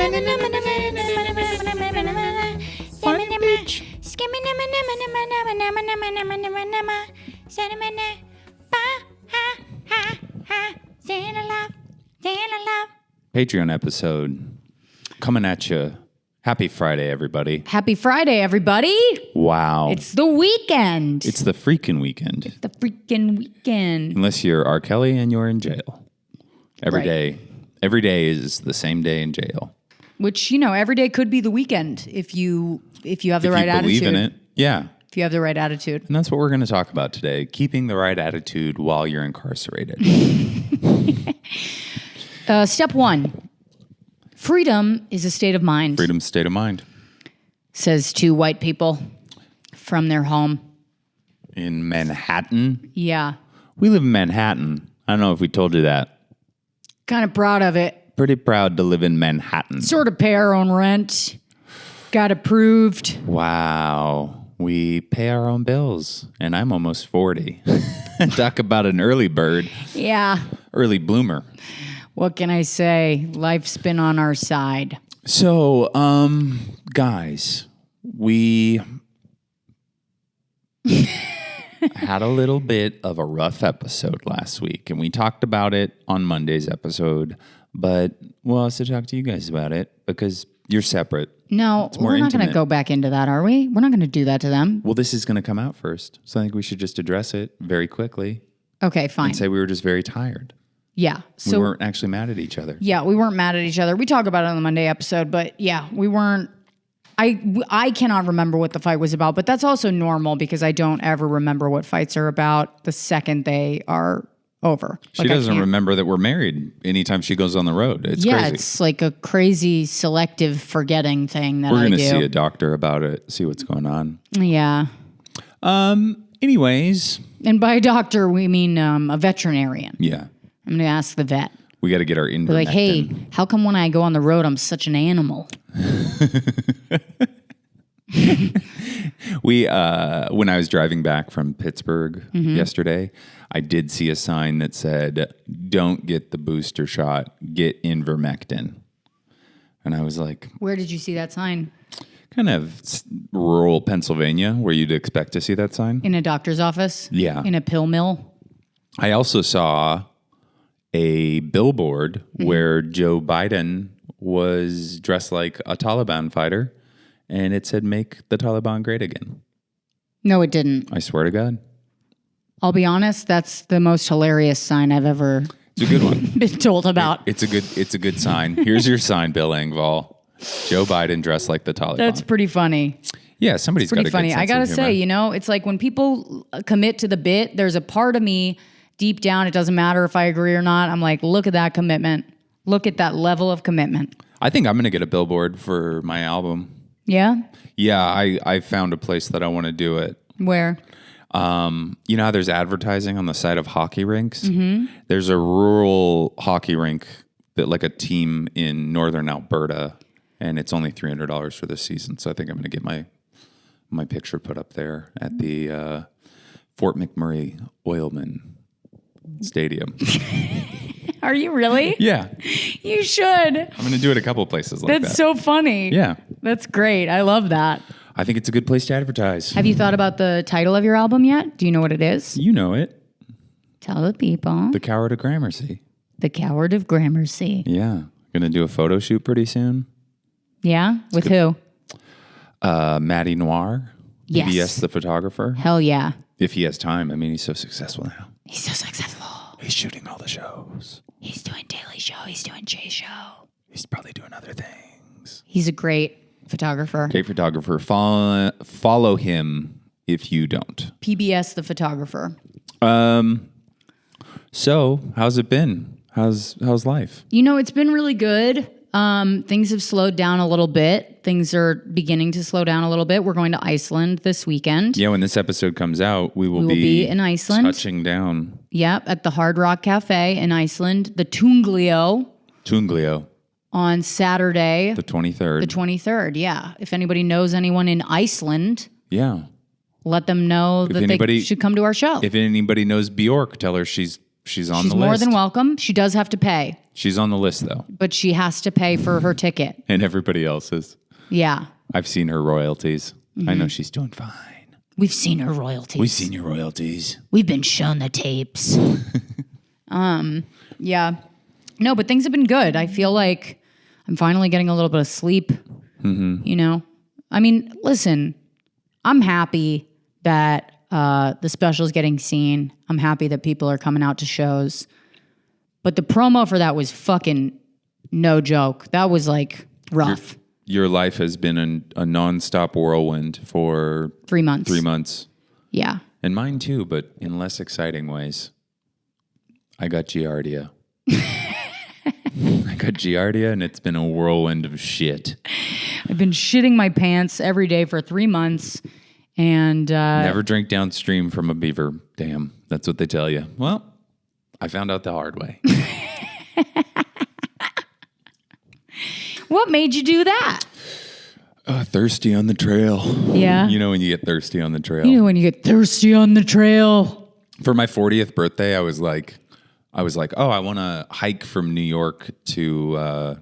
On the beach. Patreon episode coming at you. Happy Friday, everybody. Happy Friday, everybody. Wow. It's the weekend. It's the freaking weekend. It's the freaking weekend. Unless you're R. Kelly and you're in jail. Every Right. day. Every day is the same day in jail. Which, every day could be the weekend if you have the right If you believe attitude. in it. Yeah. If you have the right attitude. And that's what we're going to talk about today. Keeping the right attitude while you're incarcerated. Step one. Freedom is a state of mind. Freedom's state of mind. Says two white people from their home. In Manhattan. Yeah. We live in Manhattan. I don't know if we told you that. Kind of proud of it. Pretty proud to live in Manhattan. Sort of pay our own rent. Got approved. Wow. We pay our own bills. And I'm almost 40. Talk about an early bird. Yeah. Early bloomer. What can I say? Life's been on our side. So, guys, we had a little bit of a rough episode last week, and we talked about it on Monday's episode, but we'll also talk to you guys about it because you're separate. No, more we're not going to intimate. go back into that, are we? We're not going to do that to them. Well, this is going to come out first, so I think we should just address it very quickly Okay, fine. and say we were just very tired. Yeah. We weren't actually mad at each other. Yeah, we weren't mad at each other. We talk about it on the Monday episode, but yeah, we weren't. I cannot remember what the fight was about, but that's also normal because I don't ever remember what fights are about the second they are over. She doesn't remember that we're married anytime she goes on the road. It's crazy. It's like a crazy selective forgetting thing that We're I going do. to see a doctor about it, see what's going on. Yeah. Anyways. And by a doctor, we mean a veterinarian. Yeah. I'm going to ask the vet. We got to get our Be ivermectin. like, hey, how come when I go on the road, I'm such an animal? When I was driving back from Pittsburgh yesterday, I did see a sign that said, don't get the booster shot, get ivermectin. And I was like, Where did you see that sign? kind of rural Pennsylvania where you'd expect to see that sign. In a doctor's office? Yeah. In a pill mill? I also saw a billboard where Joe Biden was dressed like a Taliban fighter, and it said, make the Taliban great again. No, it didn't. I swear to God. I'll be honest, that's the most hilarious sign I've ever It's a good one. been told about. It's a good sign. Here's your sign, Bill Engvall. Joe Biden dressed like the Taliban. That's pretty funny. Yeah, somebody's got Pretty a funny. good I sense gotta of humor. say, it's like when people commit to the bit, there's a part of me deep down, it doesn't matter if I agree or not. I'm like, look at that commitment. Look at that level of commitment. I think I'm going to get a billboard for my album. Yeah? Yeah, I found a place that I want to do it. Where? You know how there's advertising on the side of hockey rinks? Mm-hmm. There's a rural hockey rink that like a team in northern Alberta, and it's only $300 for this season. So I think I'm going to get my picture put up there at the Fort McMurray Oilman Stadium. Are you really? Yeah, You should. I'm going to do it a couple places like that. That's so funny. Yeah. That's great. I love that. I think it's a good place to advertise. Have you thought about the title of your album yet? Do you know what it is? You know it. Tell the people. The Coward of Gramercy. The Coward of Gramercy. Yeah. Going to do a photo shoot pretty soon. Yeah? With who? Matty Noir. Yes. PBS the photographer. Hell yeah. If he has time. I mean, he's so successful now. He's so successful. He's shooting all the shows. He's doing Daily Show. He's doing Jay Show. He's probably doing other things. He's a great photographer. Great photographer. Follow him if you don't. PBS the photographer. So, how's it been? How's life? It's been really good. Things have slowed down a little bit. Things are beginning to slow down a little bit. We're going to Iceland this weekend. Yeah, when this episode comes out, we will be in Iceland. Touching down. Yep, at the Hard Rock Cafe in Iceland, the Tunglio, on Saturday, the 23rd. the 23rd. Yeah. If anybody knows anyone in Iceland, Yeah. let them know that they should come to our show. If anybody knows Bjork, tell her she's She's on She's the list. more than welcome. She does have to pay, She's on the list, though. but she has to pay for her ticket. And everybody else's. Yeah. I've seen her royalties. I know she's doing fine. We've seen her royalties. We've seen your royalties. We've been shown the tapes. Yeah. No, but things have been good. I feel like I'm finally getting a little bit of sleep. You know? I mean, listen, I'm happy that the special's getting seen. I'm happy that people are coming out to shows. But the promo for that was fucking no joke. That was like rough. Your life has been a nonstop whirlwind for 3 months. 3 months. Yeah. And mine too, but in less exciting ways. I got Giardia. I got Giardia, and it's been a whirlwind of shit. I've been shitting my pants every day for 3 months. And never drink downstream from a beaver dam. That's what they tell you. Well, I found out the hard way. What made you do that? Thirsty on the trail. Yeah. You know when you get thirsty on the trail. You know when you get thirsty on the trail. For my 40th birthday, I was like, oh, I want to hike from New York to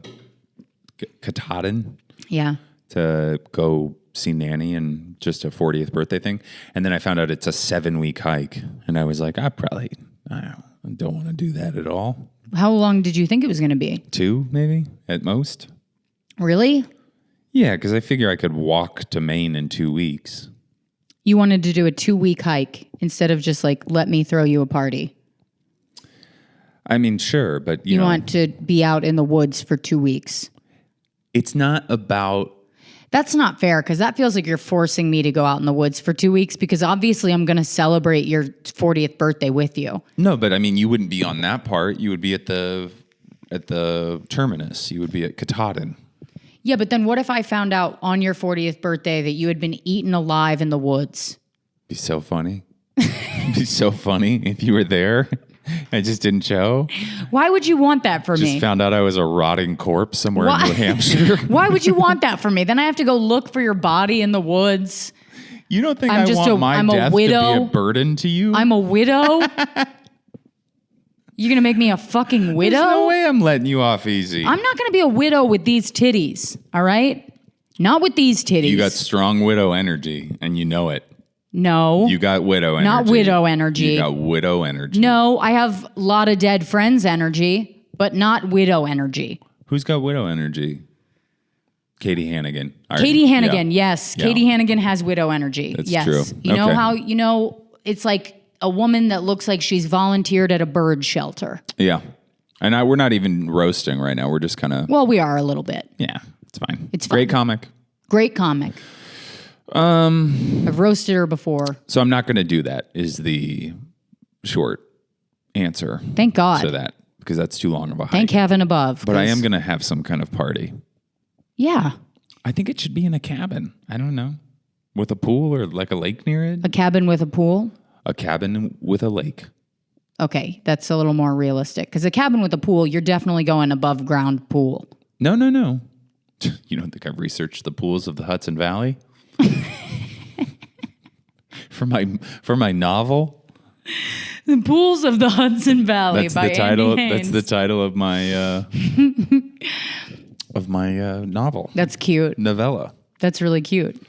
Katahdin. Yeah. To go see Nanny and just a 40th birthday thing. And then I found out it's a 7-week hike. And I was like, I don't want to do that at all. How long did you think it was going to be? 2, maybe, at most. Really? Yeah, because I figure I could walk to Maine in 2 weeks. You wanted to do a 2-week hike instead of just like, let me throw you a party. I mean, sure, but you know, want to be out in the woods for 2 weeks. It's not about... That's not fair, because that feels like you're forcing me to go out in the woods for 2 weeks, because obviously I'm going to celebrate your 40th birthday with you. No, but I mean, you wouldn't be on that part. You would be at the terminus. You would be at Katahdin. Yeah, but then what if I found out on your 40th birthday that you had been eaten alive in the woods? Be so funny. It'd be so funny if you were there. I just didn't show. Why would you want that for me? Just found out I was a rotting corpse somewhere in New Hampshire. Why would you want that for me? Then I have to go look for your body in the woods. You don't think I want my death to be a burden to you? I'm a widow? You're going to make me a fucking widow? There's no way I'm letting you off easy. I'm not going to be a widow with these titties, all right? Not with these titties. You got strong widow energy, and you know it. No. You got widow energy. Not widow energy. You got widow energy. No, I have a lot of dead friends energy, but not widow energy. Who's got widow energy? Katie Hannigan. Katie Hannigan, yes. Yeah. Katie Hannigan has widow energy. That's yes. true. You know how, it's like a woman that looks like she's volunteered at a bird shelter. Yeah. And we're not even roasting right now. We're just kind of... Well, we are a little bit. Yeah, it's fine. It's fine. Great comic. Great comic. I've roasted her before. So I'm not going to do that, is the short answer. Thank God. To that, because that's too long of a hike. Thank heaven above. But I am going to have some kind of party. Yeah. I think it should be in a cabin. I don't know. With a pool or like a lake near it. A cabin with a pool? A cabin with a lake. Okay, that's a little more realistic. Because a cabin with a pool, you're definitely going above ground pool. No. You don't think I've researched the pools of the Hudson Valley? For my novel? The Pools of the Hudson Valley by title. Andy Haynes. That's the title of my novel. That's cute. Novella. That's really cute.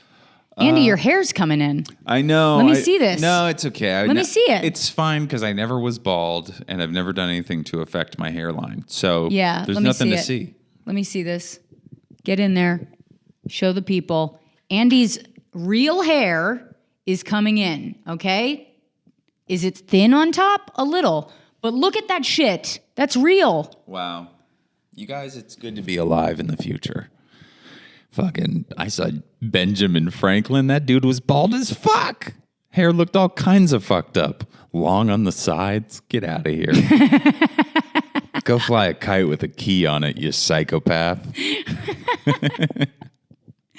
Andy, your hair's coming in. I know. Let me see this. No, it's okay. Let me see it. It's fine because I never was bald and I've never done anything to affect my hairline. So yeah, there's nothing to see. Let me see this. Get in there. Show the people. Andy's real hair is coming in, okay? Is it thin on top? A little. But look at that shit. That's real. Wow. You guys, it's good to be alive in the future. Fucking, I saw Benjamin Franklin. That dude was bald as fuck. Hair looked all kinds of fucked up. Long on the sides. Get out of here. Go fly a kite with a key on it, you psychopath.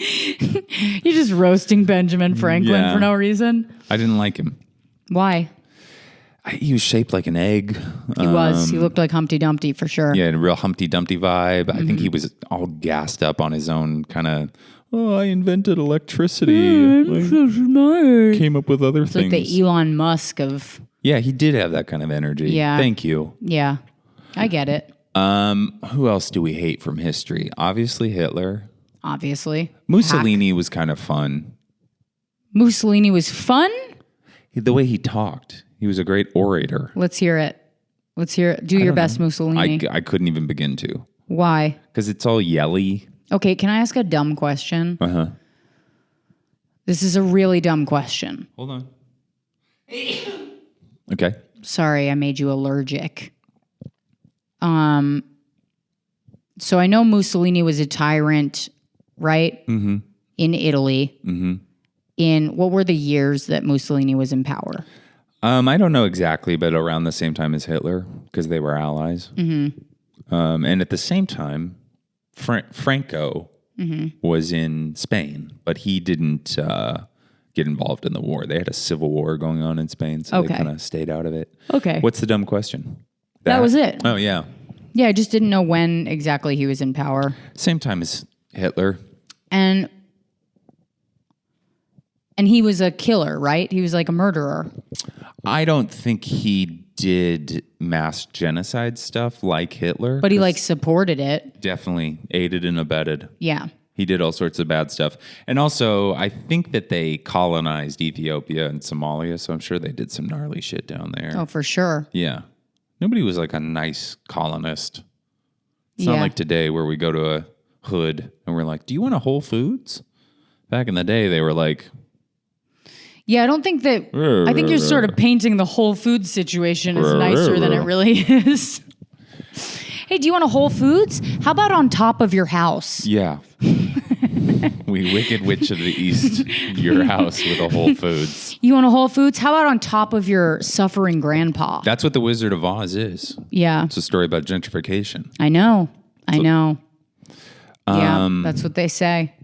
You're just roasting Benjamin Franklin for no reason. I didn't like him. Why? He was shaped like an egg. He was. He looked like Humpty Dumpty for sure. Yeah, a real Humpty Dumpty vibe. I think he was all gassed up on his own kind of, I invented electricity. I'm so smart. Came up with other things. Like the Elon Musk of Yeah, he did have that kind of energy. Yeah. Thank you. Yeah, I get it. Who else do we hate from history? Obviously Hitler. Obviously. Mussolini was kind of fun. Mussolini was fun? The way he talked. He was a great orator. Let's hear it. Do your best, Mussolini. I couldn't even begin to. Why? Because it's all yelly. Okay, can I ask a dumb question? Uh-huh. This is a really dumb question. Hold on. Okay. Sorry, I made you allergic. So I know Mussolini was a tyrant, right? Mm-hmm. In Italy. Mm-hmm. In what were the years that Mussolini was in power? I don't know exactly, but around the same time as Hitler, because they were allies. Mm-hmm. And at the same time, Franco was in Spain, but he didn't get involved in the war. They had a civil war going on in Spain, so they kind of stayed out of it. Okay. What's the dumb question? That was it. Oh, yeah. Yeah, I just didn't know when exactly he was in power. Same time as Hitler. And he was a killer, right? He was like a murderer. I don't think he did mass genocide stuff like Hitler. But he like supported it. Definitely aided and abetted. Yeah. He did all sorts of bad stuff. And also, I think that they colonized Ethiopia and Somalia, so I'm sure they did some gnarly shit down there. Oh, for sure. Yeah. Nobody was like a nice colonist. It's not like today where we go to a hood and we're like, do you want a Whole Foods? Back in the day, they were like... Yeah, I don't think that... I think you're sort of painting the Whole Foods situation as nicer than it really is. Hey, do you want a Whole Foods? How about on top of your house? Yeah. We wicked witch of the east, your house with a Whole Foods. You want a Whole Foods? How about on top of your suffering grandpa? That's what the Wizard of Oz is. Yeah. It's a story about gentrification. I know. Yeah, that's what they say.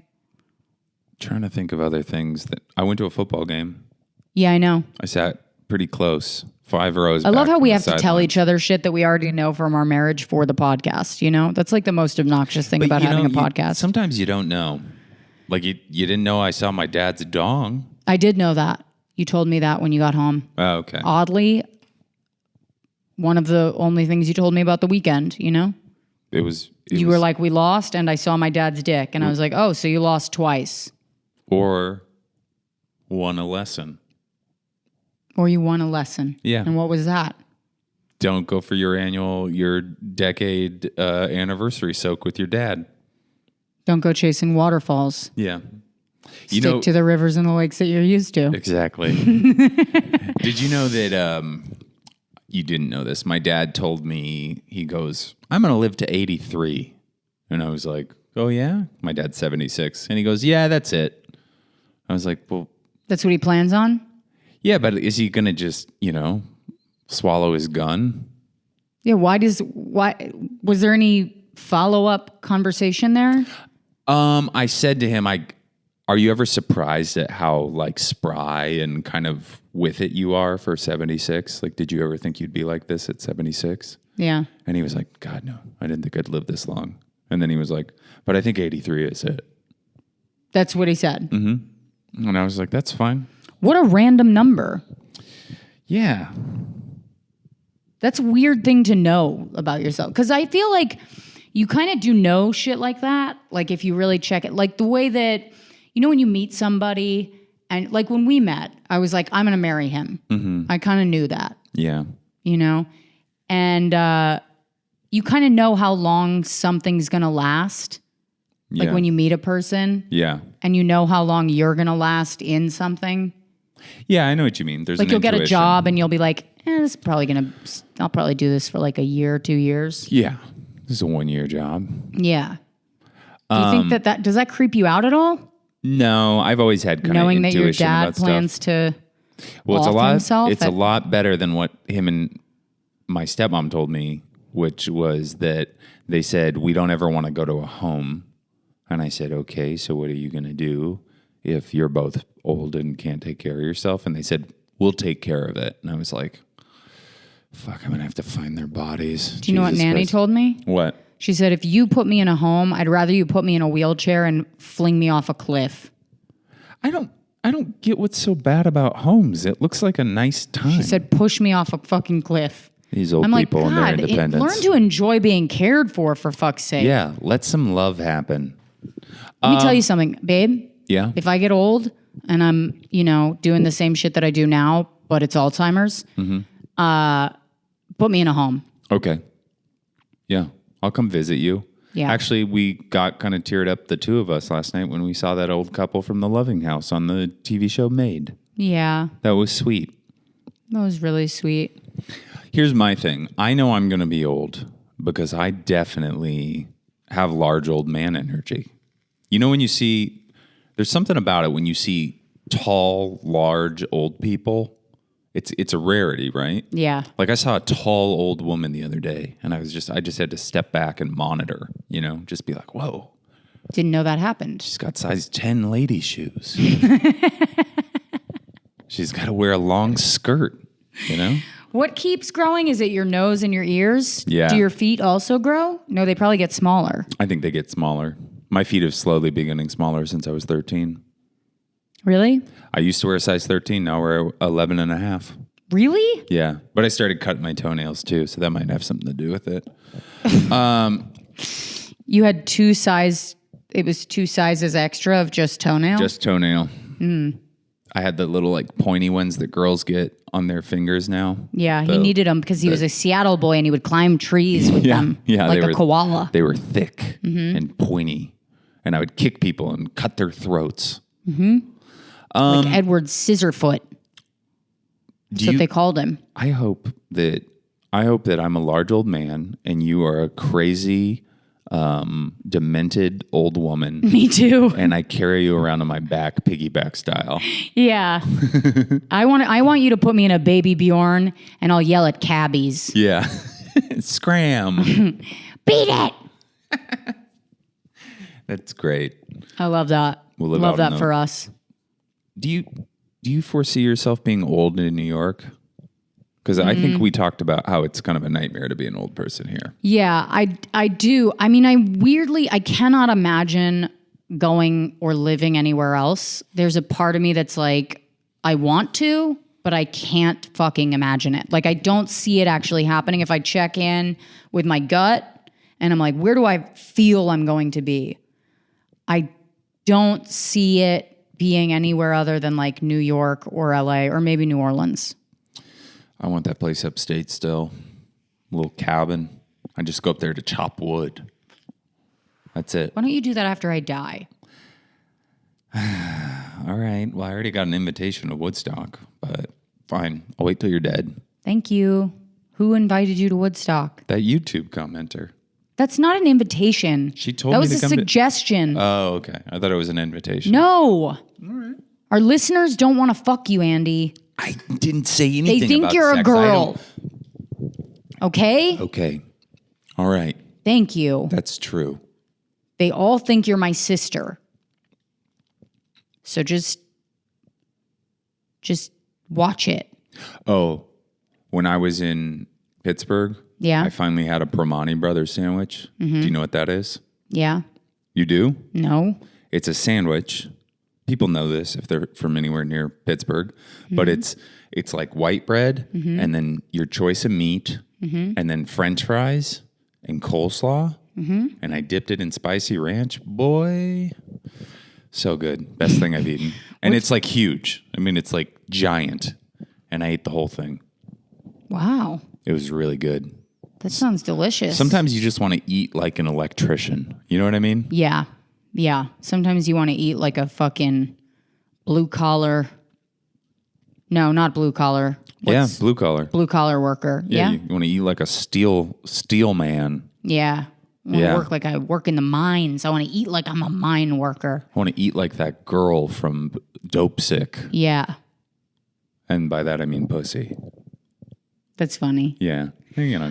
Trying to think of other things that... I went to a football game. Yeah, I know. I sat pretty close. 5 rows I love back how from we the have to tell sideline. each other shit that we already know from our marriage for the podcast, you know? That's like the most obnoxious thing about having a podcast. Sometimes you don't know. Like you didn't know I saw my dad's dong. I did know that. You told me that when you got home. Oh, okay. Oddly, one of the only things you told me about the weekend, you know? You were like, we lost and I saw my dad's dick. And I was like, oh, so you lost twice. Or won a lesson. Or you won a lesson. Yeah. And what was that? Don't go for your decade anniversary soak with your dad. Don't go chasing waterfalls. Yeah. Stick to the rivers and the lakes that you're used to. Exactly. Did you know that, you didn't know this, my dad told me, he goes, I'm going to live to 83. And I was like, oh yeah? My dad's 76. And he goes, yeah, that's it. I was like, well. That's what he plans on? Yeah, but is he going to just, swallow his gun? Yeah, why was there any follow-up conversation there? I said to him, are you ever surprised at how like spry and kind of with it you are for 76? Like, did you ever think you'd be like this at 76? Yeah. And he was like, God, no, I didn't think I'd live this long. And then he was like, but I think 83 is it. That's what he said. Mm-hmm. And I was like, that's fine. What a random number. Yeah. That's a weird thing to know about yourself. Because I feel like you kind of do know shit like that. Like if you really check it. Like the way that, when you meet somebody and like when we met, I was like, I'm going to marry him. Mm-hmm. I kind of knew that. Yeah. And you kind of know how long something's going to last. Like when you meet a person. Yeah. And you know how long you're going to last in something. Yeah, I know what you mean. There's like you'll intuition. get a job and you'll be like, this is probably I'll probably do this for like a year, 2 years. Yeah. This is a 1-year job. Yeah. Do you think that does that creep you out at all? No, I've always had kind knowing of that your intuition dad about plans stuff. to Well, off himself. It's a lot better than what him and my stepmom told me, which was that they said, we don't ever want to go to a home. And I said, okay, so what are you going to do if you're both old and can't take care of yourself? And they said, we'll take care of it. And I was like, fuck, I'm going to have to find their bodies. Do you know what Nanny told me? What? She said, if you put me in a home, I'd rather you put me in a wheelchair and fling me off a cliff. I don't I don't get what's so bad about homes. It looks like a nice time. She said, push me off a fucking cliff. These old I'm like, people and their God, independence. learn to enjoy being cared for fuck's sake. Yeah, let some love happen. Let me tell you something, babe. Yeah. If I get old and I'm, doing the same shit that I do now, but it's Alzheimer's, put me in a home. Okay. Yeah, I'll come visit you. Yeah. Actually, we got kind of teared up, the two of us, last night when we saw that old couple from The Loving House on the TV show Maid. Yeah. That was sweet. That was really sweet. Here's my thing. I know I'm going to be old because I definitely have large old man energy. When you see, there's something about it when you see tall, large old people. It's a rarity, right? Yeah. Like I saw a tall old woman the other day, and I just had to step back and monitor, just be like, whoa. Didn't know that happened. She's got size 10 lady shoes. She's got to wear a long skirt, What keeps growing? Is it your nose and your ears? Yeah. Do your feet also grow? No, they probably get smaller. I think they get smaller. My feet have slowly been getting smaller since I was 13. Really? I used to wear a size 13. Now I wear 11 and a half. Really? Yeah. But I started cutting my toenails too, so that might have something to do with it. You had it was 2 sizes extra of just toenail? Just toenail. I had the little pointy ones that girls get on their fingers now. Yeah, he needed them because he was a Seattle boy and he would climb trees with them like a koala. They were thick and pointy, and I would kick people and cut their throats. Like Edward Scissorfoot. That's what they called him. I hope that I'm a large old man and you are a crazy, demented old woman. Me too. And I carry you around on my back, piggyback style. Yeah. I want you to put me in a baby Bjorn and I'll yell at cabbies. Yeah. Scram. Beat it. That's great. I love that. We'll live love out that for us. Do you foresee yourself being old in New York? Because I think we talked about how it's kind of a nightmare to be an old person here. Yeah, I do. I mean, I cannot imagine going or living anywhere else. There's a part of me that's like, I want to, but I can't fucking imagine it. Like, I don't see it actually happening. If I check in with my gut and I'm like, where do I feel I'm going to be? I don't see it being anywhere other than like New York or LA or maybe New Orleans. I want that place upstate still. A little cabin. I just go up there to chop wood. That's it. Why don't you do that after I die? All right. Well, I already got an invitation to Woodstock, but fine. I'll wait till you're dead. Thank you. Who invited you to Woodstock? That YouTube commenter. That's not an invitation. She told that me was to a come suggestion. Oh, okay. I thought it was an invitation. No. All right. Our listeners don't want to fuck you, Andy. I didn't say anything. They think about you're sex. a girl. Okay? Okay. All right. Thank you. That's true. They all think you're my sister. So just watch it. Oh, when I was in Pittsburgh, Yeah. I finally had a Promani Brothers sandwich. Do you know what that is? Yeah. You do? No. It's a sandwich. People know this if they're from anywhere near Pittsburgh, but it's like white bread and then your choice of meat and then French fries and coleslaw. And I dipped it in spicy ranch. Boy, so good. Best thing I've eaten. And it's like huge. I mean, it's like giant. And I ate the whole thing. Wow. It was really good. That sounds delicious. Sometimes you just want to eat like an electrician. You know what I mean? Yeah. Yeah. Sometimes you want to eat like a fucking blue collar. No, not blue collar. Yeah, blue collar. Blue collar worker. Yeah. You want to eat like a steel man. Yeah. I want to work like I work in the mines. I want to eat like I'm a mine worker. I want to eat like that girl from Dope Sick. Yeah. And by that, I mean pussy. That's funny. Yeah.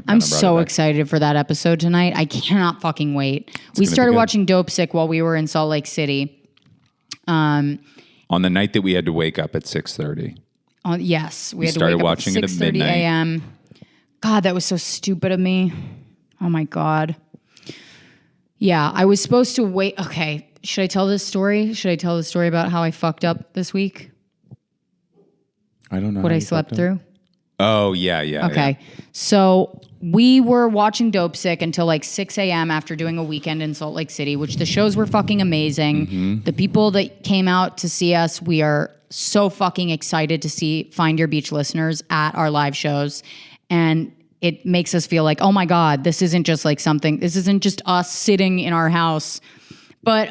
I'm so excited for that episode tonight. I cannot fucking wait. We started watching Dope Sick while we were in Salt Lake City. On the night that we had to wake up at 6:30. Yes. We had to started wake up watching at it at 6:30 midnight. a.m. God, that was so stupid of me. Oh my God. Yeah, I was supposed to wait. Okay. Should I tell this story? Should I tell the story about how I fucked up this week? I don't know. What I slept through? Oh, yeah. Okay. Yeah. So we were watching Dope Sick until like 6 a.m. after doing a weekend in Salt Lake City, which the shows were fucking amazing. Mm-hmm. The people that came out to see us, we are so fucking excited to see Find Your Beach listeners at our live shows. And it makes us feel like, oh my God, this isn't just like something, this isn't just us sitting in our house. But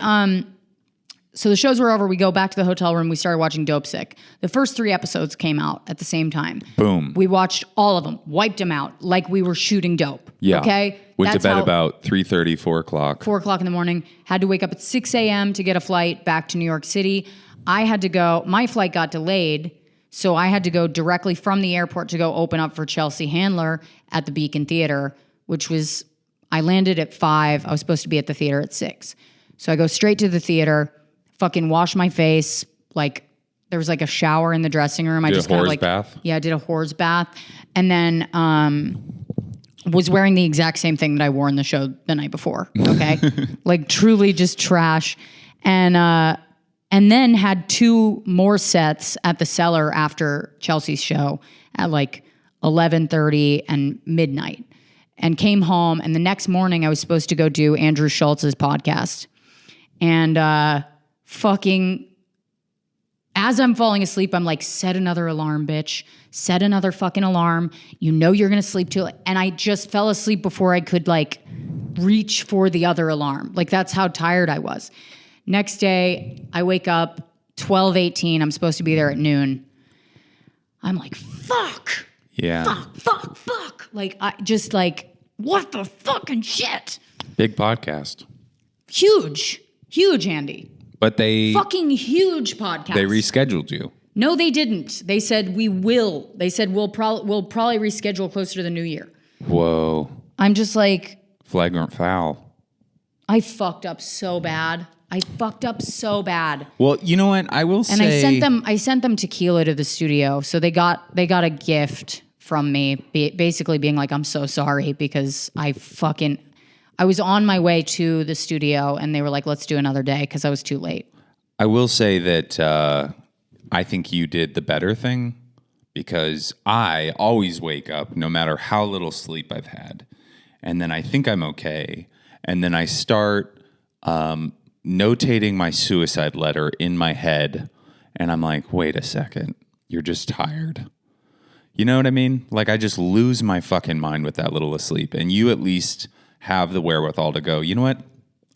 so the shows were over. We go back to the hotel room. We started watching Dope Sick. The first 3 episodes came out at the same time. Boom. We watched all of them, wiped them out like we were shooting dope. Yeah. Okay. Went to bed about 3:30, 4 o'clock. 4 o'clock in the morning. Had to wake up at 6 a.m. to get a flight back to New York City. I had to go. My flight got delayed, so I had to go directly from the airport to go open up for Chelsea Handler at the Beacon Theater, which was. I landed at 5. I was supposed to be at the theater at 6. So I go straight to the theater, fucking wash my face. Like there was like a shower in the dressing room. I just kind of like bath? Yeah, I did a whore's bath, and then was wearing the exact same thing that I wore in the show the night before. Okay, like truly just trash, and then had 2 more sets at the Cellar after Chelsea's show at like 11:30 and midnight, and came home. And the next morning I was supposed to go do Andrew Schultz's podcast. And fucking, as I'm falling asleep, I'm like, set another alarm, bitch. Set another fucking alarm. You know you're going to sleep too. And I just fell asleep before I could like reach for the other alarm. Like that's how tired I was. Next day, I wake up 12:18. I'm supposed to be there at noon. I'm like, fuck. Yeah. Fuck. Like, I just like, what the fucking shit? Big podcast. Huge, Andy. But they fucking huge podcast. They rescheduled you. No, they didn't. They said we will. They said we'll probably reschedule closer to the new year. Whoa. I'm just like flagrant foul. I fucked up so bad. Well, you know what? I will say. And I sent them tequila to the studio, so they got a gift from me, basically being like, I'm so sorry because I was on my way to the studio and they were like, let's do another day because I was too late. I will say that I think you did the better thing because I always wake up no matter how little sleep I've had. And then I think I'm okay. And then I start notating my suicide letter in my head. And I'm like, wait a second, you're just tired. You know what I mean? Like I just lose my fucking mind with that little asleep. And you at least have the wherewithal to go, you know what?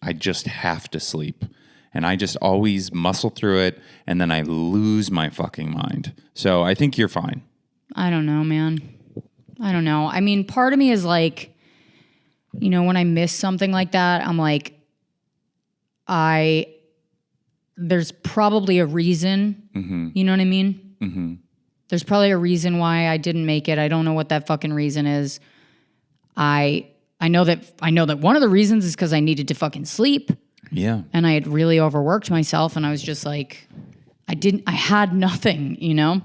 I just have to sleep. And I just always muscle through it, and then I lose my fucking mind. So I think you're fine. I don't know, man. I don't know. I mean, part of me is like, you know, when I miss something like that, I'm like, there's probably a reason. Mm-hmm. You know what I mean? Mm-hmm. There's probably a reason why I didn't make it. I don't know what that fucking reason is. I know that one of the reasons is because I needed to fucking sleep. Yeah. And I had really overworked myself and I was just like, I had nothing, you know?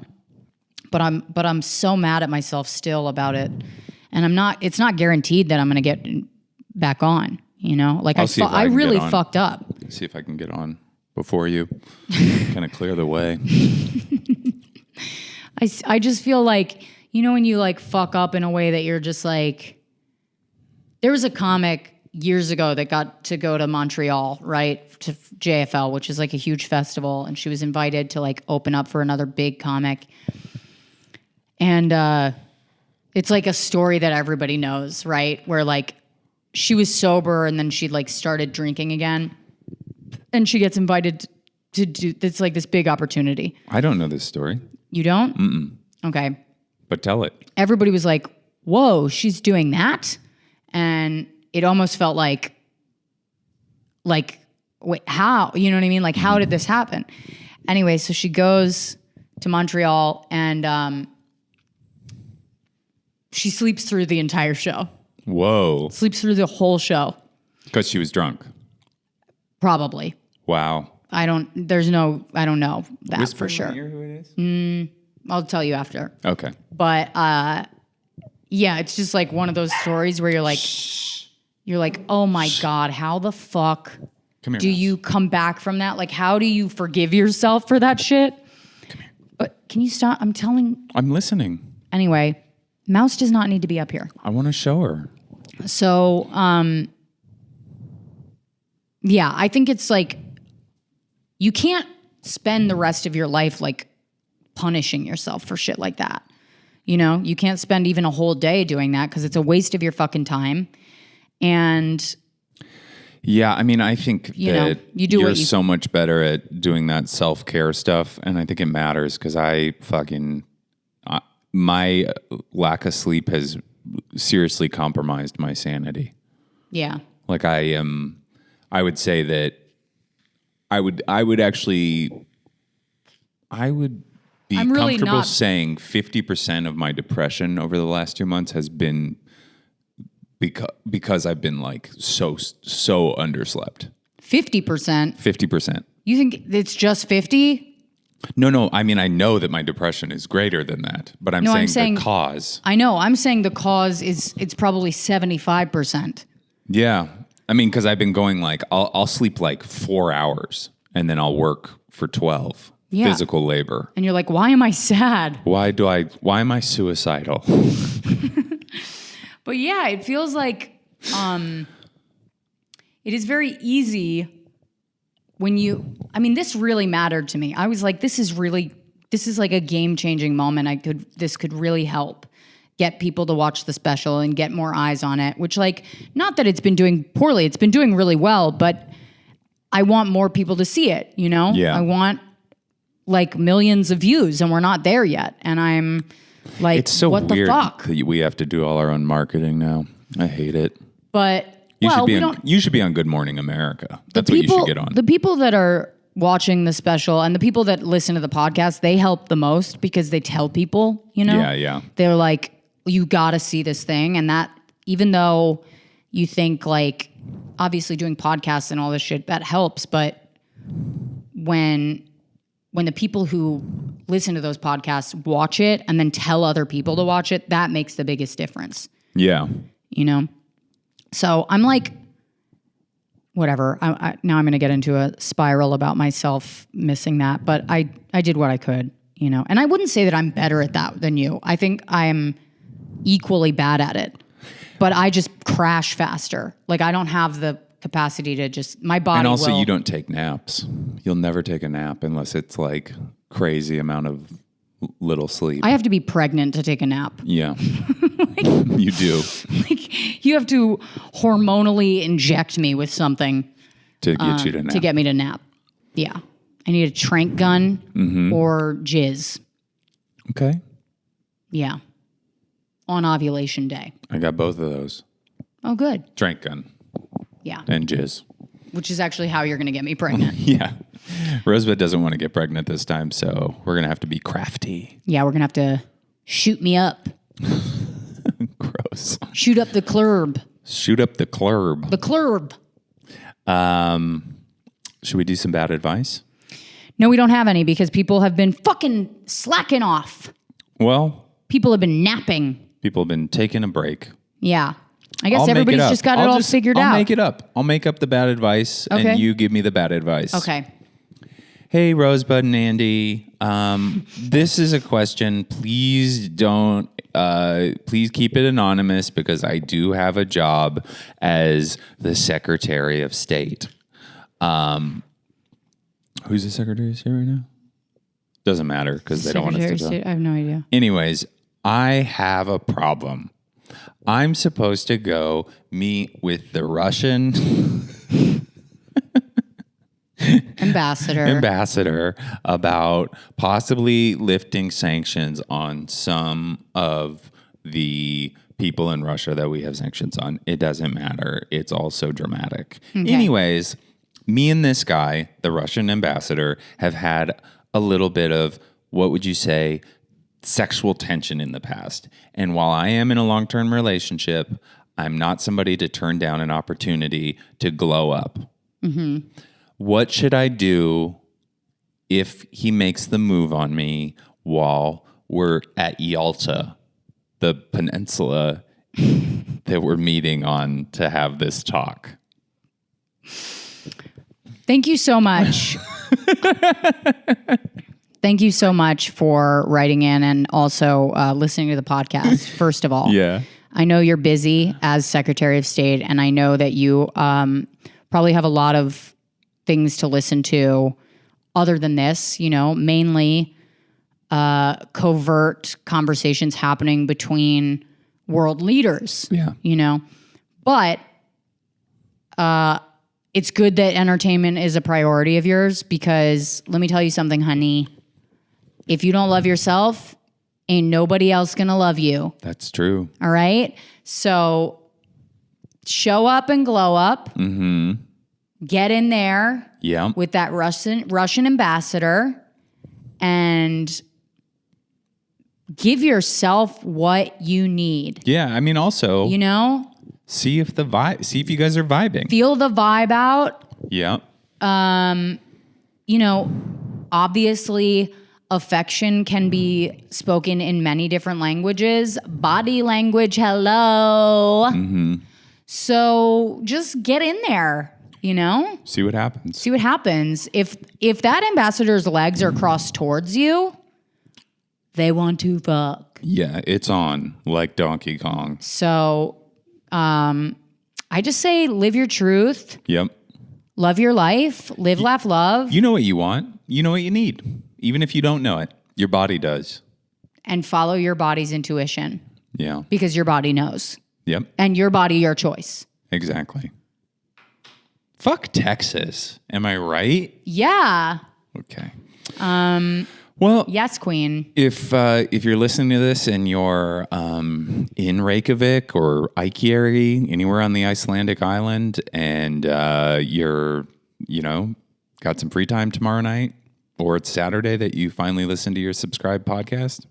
But I'm so mad at myself still about it. And it's not guaranteed that I'm going to get back on, you know? Like I really fucked up. See if I can get on before you kind of clear the way. I just feel like, you know, when you like fuck up in a way that you're just like, there was a comic years ago that got to go to Montreal, right, to JFL, which is like a huge festival, and she was invited to like open up for another big comic. And it's like a story that everybody knows, right, where like she was sober and then she like started drinking again, and she gets invited to do, it's like this big opportunity. I don't know this story. You don't? Mm-mm. Okay. But tell it. Everybody was like, whoa, she's doing that? And it almost felt like, wait, how? You know what I mean? Like, how did this happen? Anyway, so she goes to Montreal and she sleeps through the entire show. Whoa. Sleeps through the whole show. Because she was drunk. Probably. Wow. I don't know that Whisper for sure. In my ear who it is? I'll tell you after. Okay. But yeah, it's just like one of those stories where you're like, oh my God, how the fuck Come here, do Mouse. you come back from that? Like, how do you forgive yourself for that shit? Come here. But can you stop? I'm listening. Anyway, Mouse does not need to be up here. I want to show her. So, yeah, I think it's like, you can't spend the rest of your life like punishing yourself for shit like that. You know, you can't spend even a whole day doing that because it's a waste of your fucking time. And yeah, I mean, I think that you're so much better at doing that self-care stuff, and I think it matters because my lack of sleep has seriously compromised my sanity. Yeah. Like I would say that I would be I'm really comfortable not saying 50% of my depression over the last 2 months has been because I've been like so underslept. 50%. 50%. You think it's just 50? No. I mean, I know that my depression is greater than that, but I'm saying the cause. I know. I'm saying the cause it's probably 75%. Yeah. I mean, because I've been going like, I'll sleep like 4 hours and then I'll work for 12. Yeah. Physical labor. And you're like, why am I sad? Why am I suicidal? But yeah, it feels like it is very easy when this really mattered to me. I was like, this is like a game-changing moment. This could really help get people to watch the special and get more eyes on it, which like, not that it's been doing poorly, it's been doing really well, but I want more people to see it, you know? Yeah. I want like millions of views and we're not there yet. And I'm like, it's so what weird the fuck? that we have to do all our own marketing now. I hate it. But you should be on Good Morning America. That's what you should get on. The people that are watching the special and the people that listen to the podcast, they help the most because they tell people, you know? Yeah. They're like, you got to see this thing. And that, even though you think like, obviously doing podcasts and all this shit, that helps. But when the people who listen to those podcasts watch it and then tell other people to watch it, that makes the biggest difference. Yeah. You know? So I'm like, whatever. Now I'm going to get into a spiral about myself missing that. But I did what I could, you know? And I wouldn't say that I'm better at that than you. I think I'm equally bad at it. But I just crash faster. Like I don't have the capacity to just, my body And also will. you don't take naps. You'll never take a nap unless it's like crazy amount of little sleep. I have to be pregnant to take a nap. Yeah. You do. Like you have to hormonally inject me with something to get you to nap. to get me to nap. Yeah. I need a trank gun or jizz. Okay. Yeah. On ovulation day. I got both of those. Oh, good. Trank gun. Yeah. And jizz. Which is actually how you're going to get me pregnant. Yeah. Rosebud doesn't want to get pregnant this time, so we're going to have to be crafty. Yeah, we're going to have to shoot me up. Gross. Shoot up the club. Shoot up the club. The club. Should we do some bad advice? No, we don't have any because people have been fucking slacking off. Well, People have been napping. people have been taking a break. Yeah. I guess I'll make it everybody's up. just got it all figured out. I'll make it up. I'll make up the bad advice, Okay. and you give me the bad advice. Okay. Hey, Rosebud and Andy. This is a question. Please don't. Please keep it anonymous because I do have a job as the Secretary of State. Who's the Secretary of State right now? Doesn't matter because they don't want us to Secretary of go. State, I have no idea. Anyways, I have a problem. I'm supposed to go meet with the Russian ambassador about possibly lifting sanctions on some of the people in Russia that we have sanctions on. It doesn't matter. It's all so dramatic. Okay. Anyways, me and this guy, the Russian ambassador, have had a little bit of, what would you say, sexual tension in the past. And while I am in a long-term relationship, I'm not somebody to turn down an opportunity to glow up. Mm-hmm. What should I do if he makes the move on me while we're at Yalta, the peninsula that we're meeting on to have this talk? Thank you so much. Thank you so much for writing in and also listening to the podcast, first of all. Yeah. I know you're busy as Secretary of State, and I know that you probably have a lot of things to listen to other than this, mainly covert conversations happening between world leaders. Yeah. But it's good that entertainment is a priority of yours, because let me tell you something, honey. If you don't love yourself, ain't nobody else gonna love you. That's true. All right? So show up and glow up. Mm-hmm. Get in there Yeah. with that Russian ambassador and give yourself what you need. Yeah. I mean, also, see if you guys are vibing. Feel the vibe out. Yeah. Obviously, affection can be spoken in many different languages. Body language, hello. Mm-hmm. So just get in there, See what happens. See what happens. If that ambassador's legs are crossed towards you, they want to fuck. Yeah, it's on like Donkey Kong. So I just say live your truth. Yep. Love your life. Live, laugh, love. You know what you want. You know what you need. Even if you don't know it, your body does. And follow your body's intuition. Yeah. Because your body knows. Yep. And your body, your choice. Exactly. Fuck Texas. Am I right? Yeah. Okay. Well, yes, Queen. if you're listening to this and you're in Reykjavik or Reykjavik, anywhere on the Icelandic island, and you're got some free time tomorrow night, or it's Saturday that you finally listen to your subscribed podcast,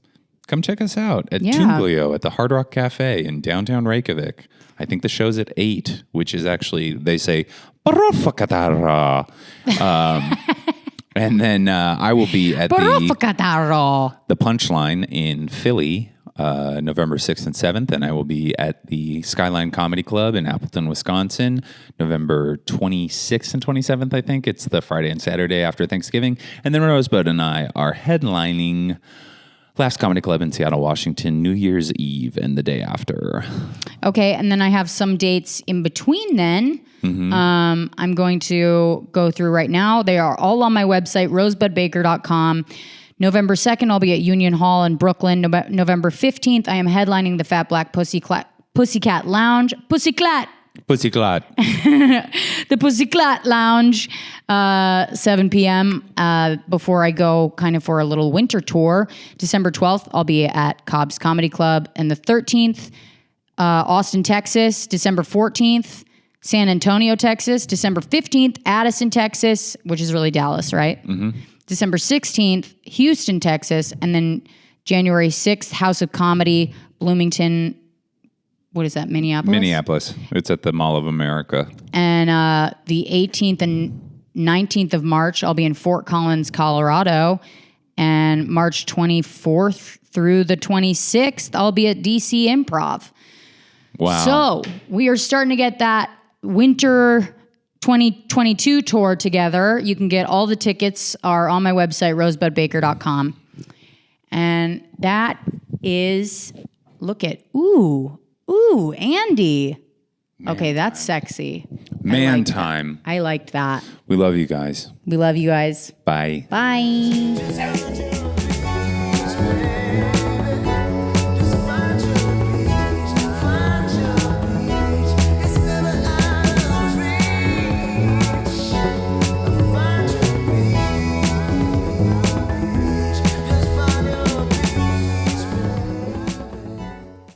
come check us out at Tunglio at the Hard Rock Cafe in downtown Reykjavik. I think the show's at 8, which is actually, they say, and then I will be at the Punchline in Philly, November 6th and 7th, and I will be at the Skyline Comedy Club in Appleton, Wisconsin, November 26th and 27th, I think. It's the Friday and Saturday after Thanksgiving. And then Rosebud and I are headlining Laughs Comedy Club in Seattle, Washington, New Year's Eve and the day after. Okay, and then I have some dates in between then. Mm-hmm. I'm going to go through right now. They are all on my website, rosebudbaker.com. November 2nd, I'll be at Union Hall in Brooklyn. November 15th, I am headlining the Fat Black Pussycat Lounge. Pussycat! Pussycat. The Pussycat Lounge, 7 p.m. Before I go kind of for a little winter tour. December 12th, I'll be at Cobb's Comedy Club. And the 13th, Austin, Texas. December 14th, San Antonio, Texas. December 15th, Addison, Texas, which is really Dallas, right? Mm-hmm. December 16th, Houston, Texas. And then January 6th, House of Comedy, Bloomington, what is that, Minneapolis? Minneapolis. It's at the Mall of America. And the 18th and 19th of March, I'll be in Fort Collins, Colorado. And March 24th through the 26th, I'll be at DC Improv. Wow. So we are starting to get that winter 2022 tour together. You can get all the tickets are on my website, rosebudbaker.com. And that is, Ooh, Andy. Okay, that's sexy. Time. I liked that. We love you guys. We love you guys. Bye. Bye.